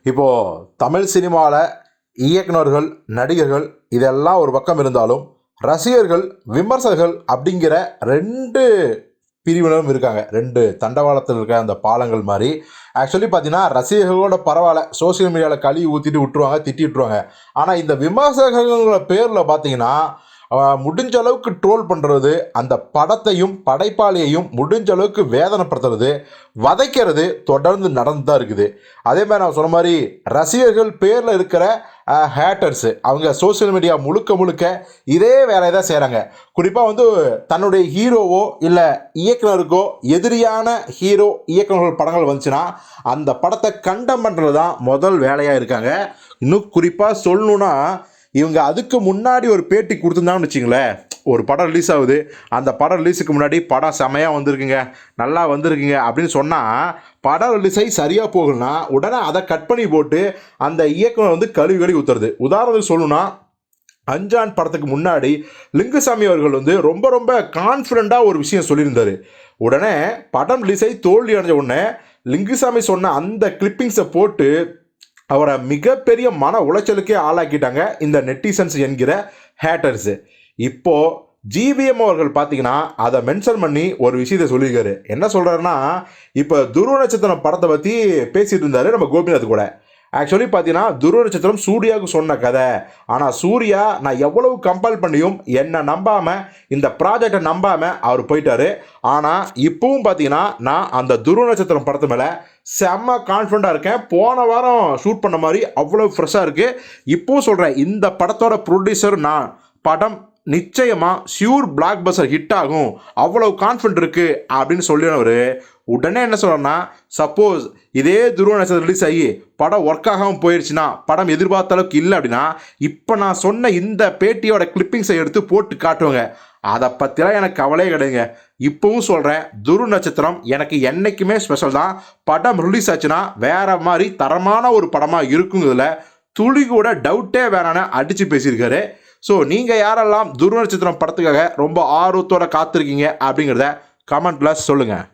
இப்போது தமிழ் சினிமாவில் இயக்குனர்கள், நடிகர்கள் இதெல்லாம் ஒரு பக்கம் இருந்தாலும், ரசிகர்கள், விமர்சகர்கள் அப்படிங்கிற 2 பிரிவினரும் இருக்காங்க. 2 தண்டவாளத்தில் இருக்க அந்த பாலங்கள் மாதிரி. ஆக்சுவலி பார்த்தீங்கன்னா, ரசிகர்களோட பரவாயில்ல. சோசியல் மீடியாவில் கழுவி ஊற்றிட்டு விட்டுருவாங்க, திட்டி விட்டுருவாங்க. ஆனால் இந்த விமர்சகர்கள பேரில் பார்த்தீங்கன்னா, முடிஞ்ச அளவுக்கு ட்ரோல் பண்ணுறது, அந்த படத்தையும் படைப்பாளியையும் முடிஞ்ச அளவுக்கு வேதனைப்படுத்துறது, வதைக்கிறது தொடர்ந்து நடந்து தான் இருக்குது. அதே மாதிரி நான் சொன்ன மாதிரி ரசிகர்கள் பேரில் இருக்கிற ஹேட்டர்ஸு அவங்க சோசியல் மீடியா முழுக்க முழுக்க இதே வேலையை தான் செய்கிறாங்க. குறிப்பாக தன்னுடைய ஹீரோவோ இல்லை இயக்குனருக்கோ எதிரியான ஹீரோ இயக்குனர்கள் படங்கள் வந்துச்சுன்னா அந்த படத்தை கண்டம் பண்ணுறது தான் முதல் வேலையாக இருக்காங்க. இன்னும் குறிப்பாக சொல்லணுன்னா, இவங்க அதுக்கு முன்னாடி ஒரு பேட்டி கொடுத்துருந்தாங்கன்னு வச்சிங்களேன். ஒரு படம் ரிலீஸ் ஆகுது, அந்த படம் ரிலீஸுக்கு முன்னாடி படம் செமையாக வந்திருக்குங்க, நல்லா வந்திருக்குங்க அப்படின்னு சொன்னால், படம் ரிலீஸ் ஆகி சரியாக போகணும்னா உடனே அதை கட் பண்ணி போட்டு அந்த இயக்குனர் கழுவி ஊற்றுறது. உதாரணத்துக்கு சொல்லணும்னா, அஞ்சான் படத்துக்கு முன்னாடி லிங்குசாமி அவர்கள் ரொம்ப ரொம்ப கான்ஃபிடண்ட்டாக ஒரு விஷயம் சொல்லியிருந்தார். உடனே படம் ரிலீஸ் ஆகி தோல்வி அடைஞ்ச உடனே லிங்குசாமி சொன்ன அந்த கிளிப்பிங்ஸை போட்டு அவரை மிகப்பெரிய மன உளைச்சலுக்கே ஆளாக்கிட்டாங்க இந்த நெட்டிசன்ஸ் என்கிற ஹேட்டர்ஸு. இப்போது ஜிவிஎம் அவர்கள் பார்த்தீங்கன்னா அதை மென்ஷன் பண்ணி ஒரு விஷயத்தை சொல்லியிருக்காரு. என்ன சொல்கிறாருன்னா, இப்போ துருவ நட்சத்திரம் படத்தை பற்றி பேசிகிட்டு இருந்தார் நம்ம கோபிநாத் கூட. ஆக்சுவலி பார்த்தீங்கன்னா, துருவ நட்சத்திரம் சூர்யாவுக்கு சொன்ன கதை. ஆனால் சூர்யா நான் எவ்வளவு கம்பல் பண்ணியும் என்னை நம்பாமல், இந்த ப்ராஜெக்டை நம்பாமல் அவர் போயிட்டார். ஆனால் இப்போவும் பார்த்தீங்கன்னா, நான் அந்த துருவ நட்சத்திரம் படத்து மேலே செம்ம கான்ஃபிடண்ட்டாக இருக்கேன். போன வாரம் ஷூட் பண்ண மாதிரி அவ்வளோ ஃப்ரெஷ்ஷாக இருக்குது. இப்போவும் சொல்கிறேன், இந்த படத்தோட ப்ரொடியூசர் நான். படம் நிச்சயமாக ஷியூர் பிளாக் பஸ்டர் ஹிட் ஆகும், அவ்வளோ கான்ஃபிடென்ட் இருக்குது அப்படின்னு சொல்லினவர் உடனே என்ன சொல்கிறேன்னா, சப்போஸ் இதே துருவ நட்சத்திரம் ரிலீஸ் ஆகி படம் ஒர்க் ஆகாமல் போயிடுச்சுன்னா, படம் எதிர்பார்த்த அளவுக்கு இல்லை அப்படின்னா, இப்போ நான் சொன்ன இந்த பேட்டியோட கிளிப்பிங்ஸை எடுத்து போட்டு காட்டுவாங்க. அதை பற்றிலாம் எனக்கு கவலையே கிடையாதுங்க. இப்போவும் சொல்கிறேன், துருவ நட்சத்திரம் எனக்கு என்றைக்குமே ஸ்பெஷல் தான். படம் ரிலீஸ் ஆச்சுன்னா வேறு மாதிரி தரமான ஒரு படமாக இருக்குங்கிறதுல துளி கூட டவுட்டே வேணான்னு அடித்து பேசியிருக்காரு. ஸோ நீங்கள் யாரெல்லாம் துருவ நட்சத்திரம் படத்துக்காக ரொம்ப ஆர்வத்தோடு காத்திருக்கீங்க அப்படிங்கிறத கமெண்ட்டில் சொல்லுங்கள்.